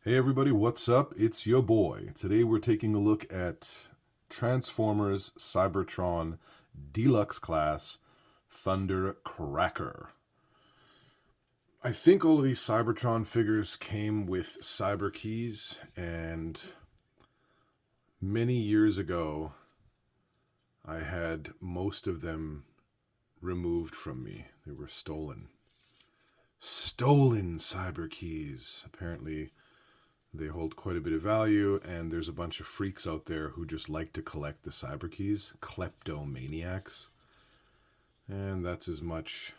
Hey everybody, what's up? It's your boy. Today we're taking a look at Transformers Cybertron Deluxe Class Thundercracker. I think all of these Cybertron figures came with cyber keys, and many years ago I had most of them removed from me. They were stolen. Stolen cyber keys. Apparently they hold quite a bit of value, and there's a bunch of freaks out there who just like to collect the cyber keys. Kleptomaniacs. And that's as much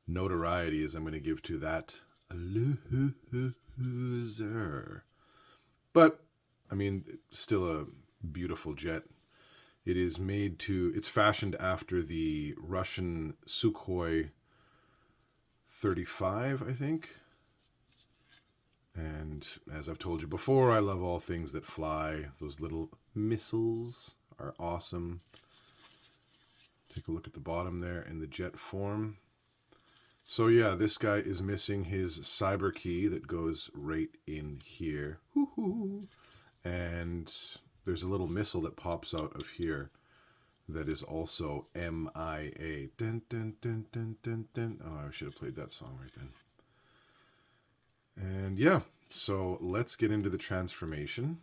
notoriety as I'm going to give to that loser. But, I mean, it's still a beautiful jet. It's fashioned after the Russian Sukhoi 35, I think. And as I've told you before, I love all things that fly. Those little missiles are awesome. Take a look at the bottom there in the jet form. So yeah, this guy is missing his cyber key that goes right in here. Woo-hoo. And there's a little missile that pops out of here that is also MIA. Dun, dun, dun, dun, dun, dun. Oh, I should have played that song right then. And yeah, so let's get into the transformation.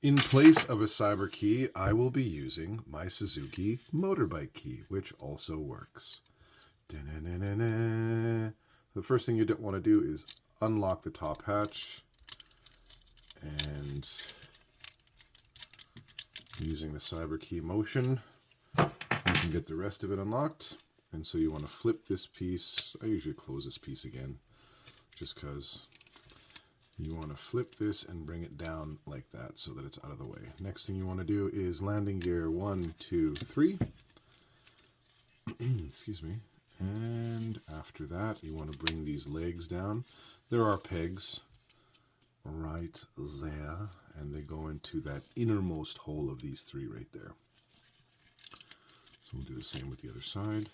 In place of a cyber key, I will be using my Suzuki motorbike key, which also works. Da-na-na-na-na. The first thing you don't want to do is unlock the top hatch, and using the cyber key motion, you can get the rest of it unlocked. And so you want to flip this piece. I usually close this piece again, just because you want to flip this and bring it down like that so that it's out of the way. Next thing you want to do is landing gear 1, 2, 3. Excuse me. And after that, you want to bring these legs down. There are pegs right there, and they go into that innermost hole of these three right there. So we'll do the same with the other side.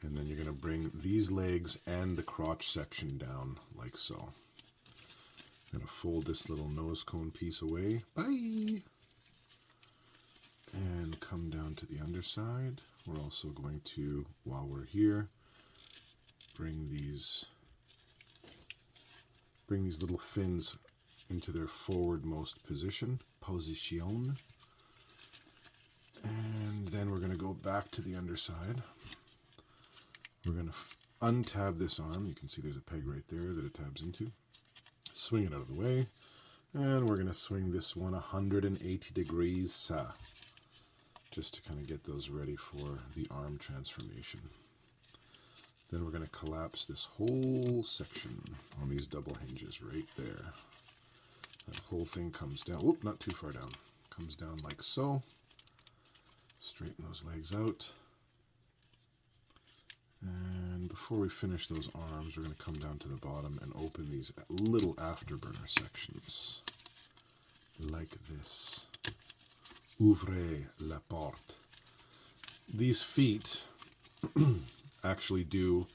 And then you're going to bring these legs and the crotch section down like so. I'm going to fold this little nose cone piece away. Bye! And come down to the underside. We're also going to, while we're here, bring these little fins into their forwardmost position. And then we're going to go back to the underside. We're going to untab this arm. You can see there's a peg right there that it tabs into. Swing it out of the way. And we're going to swing this one 180 degrees. Just to kind of get those ready for the arm transformation. Then we're going to collapse this whole section on these double hinges right there. That whole thing comes down. Whoop, not too far down. Comes down like so. Straighten those legs out. And before we finish those arms, we're going to come down to the bottom and open these little afterburner sections. Like this. Ouvrez la porte. These feet actually do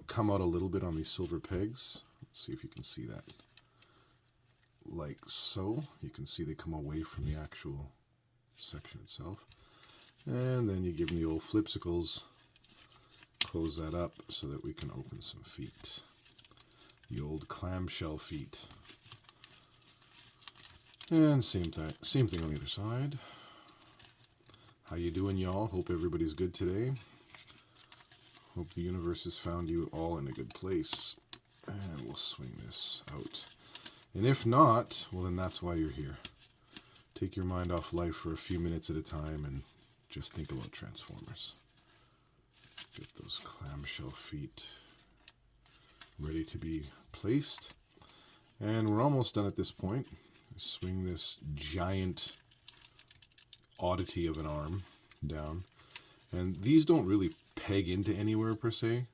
come out a little bit on these silver pegs. Let's see if you can see that. Like so. You can see they come away from the actual section itself. And then you give them the old flipsicles. Close that up so that we can open some feet. The old clamshell feet. And same thing on the other side. How you doing, y'all? Hope everybody's good today. Hope the universe has found you all in a good place. And we'll swing this out. And if not, well then that's why you're here. Take your mind off life for a few minutes at a time and just think about Transformers. Get those clamshell feet ready to be placed. And we're almost done at this point. Swing this giant oddity of an arm down. And these don't really peg into anywhere per se.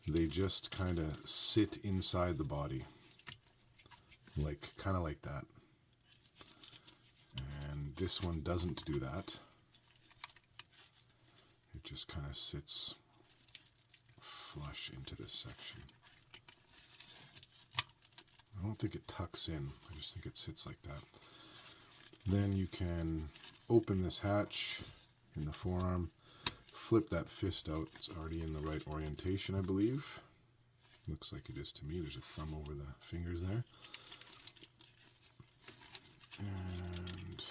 They just kind of sit inside the body. Kind of like that. And this one doesn't do that. It just kind of sits flush into this section. don't think it tucks in. I just think it sits like that. Then you can open this hatch in the forearm, flip that fist out. It's already in the right orientation, I believe. Looks like it is to me. There's a thumb over the fingers there. And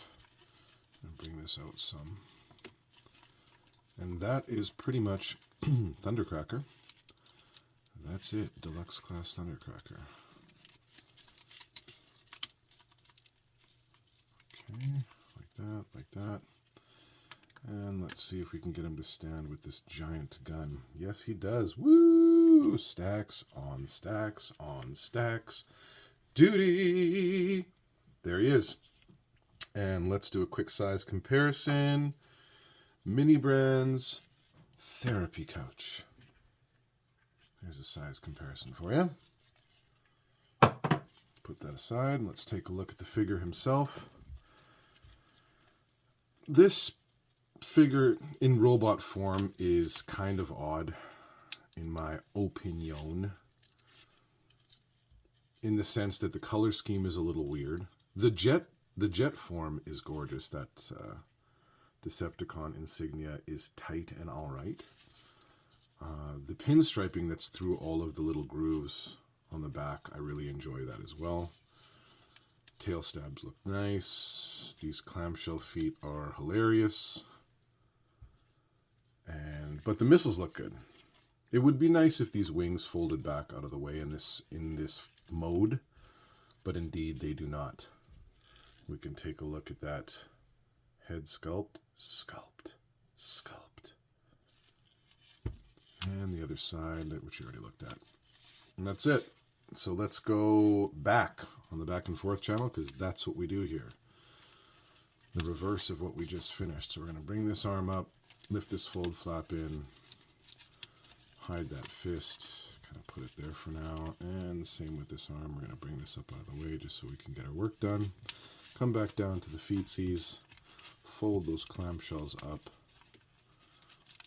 bring this out some. And that is pretty much Thundercracker. That's it, Deluxe Class Thundercracker. Okay, like that. And let's see if we can get him to stand with this giant gun. Yes, he does. Woo! Stacks on stacks on stacks. Duty! There he is. And let's do a quick size comparison. Mini Brands Therapy Couch. There's a size comparison for you. Put that aside. Let's take a look at the figure himself. This figure in robot form is kind of odd, in my opinion, in the sense that the color scheme is a little weird. The jet form is gorgeous. That Decepticon insignia is tight and all right. The pinstriping that's through all of the little grooves on the back, I really enjoy that as well. Tail stabs look nice. These clamshell feet are hilarious. But the missiles look good. It would be nice if these wings folded back out of the way in this mode, but indeed they do not. We can take a look at that head sculpt. And the other side, which you already looked at. And that's it. So let's go back on the back and forth channel, because that's what we do here. The reverse of what we just finished. So we're going to bring this arm up, lift this fold flap in, hide that fist, kind of put it there for now. And same with this arm. We're going to bring this up out of the way just so we can get our work done. Come back down to the feetsies, fold those clamshells up,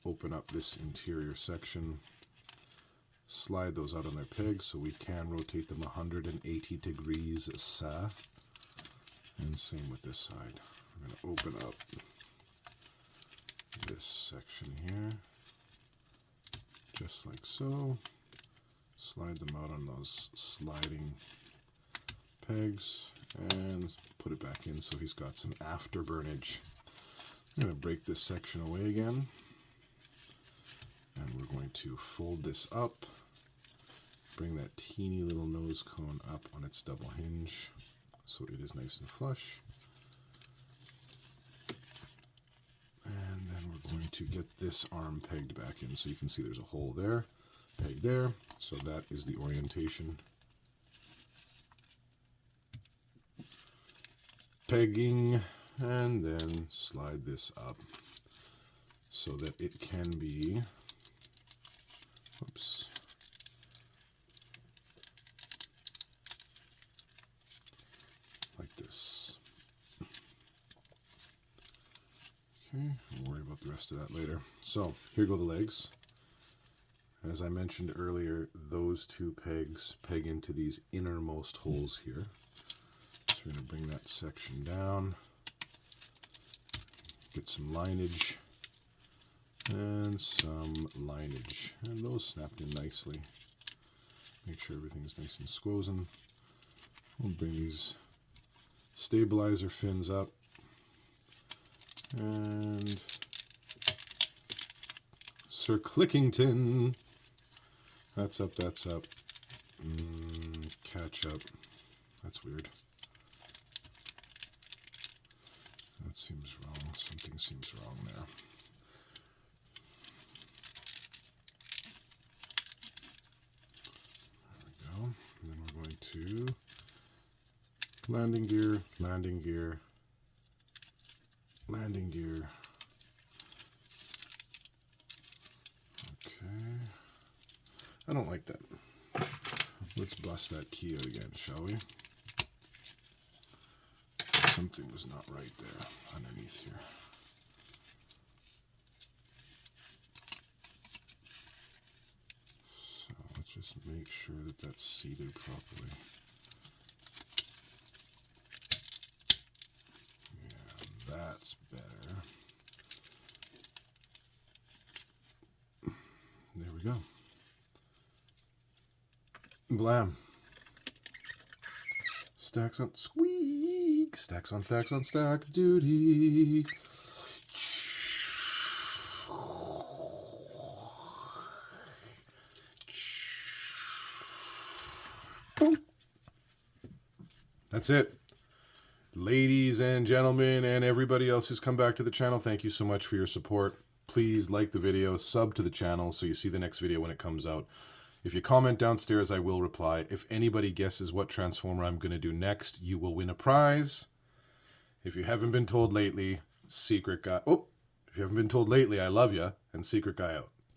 open up this interior section, slide those out on their pegs so we can rotate them 180 degrees, sir. And same with this side. We're going to open up this section here, just like so. Slide them out on those sliding pegs and put it back in so he's got some afterburnage. I'm going to break this section away again. And we're going to fold this up, bring that teeny little nose cone up on its double hinge so it is nice and flush. And then we're going to get this arm pegged back in so you can see there's a hole there, peg there. So that is the orientation. Pegging, and then slide this up so that it can be, oops, like this. Okay, we'll worry about the rest of that later. So here go the legs. As I mentioned earlier, those two pegs peg into these innermost holes here. So we're going to bring that section down, get some lineage, and some lineage. And those snapped in nicely. Make sure everything's nice and squozen. We'll bring these stabilizer fins up. And Sir Clickington. That's up, that's up. Catch up. That's weird. That seems wrong. Something seems wrong there. There we go. And then we're going to landing gear, landing gear, landing gear. Okay. I don't like that. Let's bust that key out again, shall we? Something was not right there underneath here. So let's just make sure that that's seated properly. That's better. There we go. Blam. Stacks on squeak. Stacks on stacks on stack duty. That's it. Ladies and gentlemen, and everybody else who's come back to the channel, thank you so much for your support. Please like the video, sub to the channel so you see the next video when it comes out. If you comment downstairs, I will reply. If anybody guesses what Transformer I'm going to do next, you will win a prize. If you haven't been told lately, secret guy... Oh! If you haven't been told lately, I love ya, and secret guy out.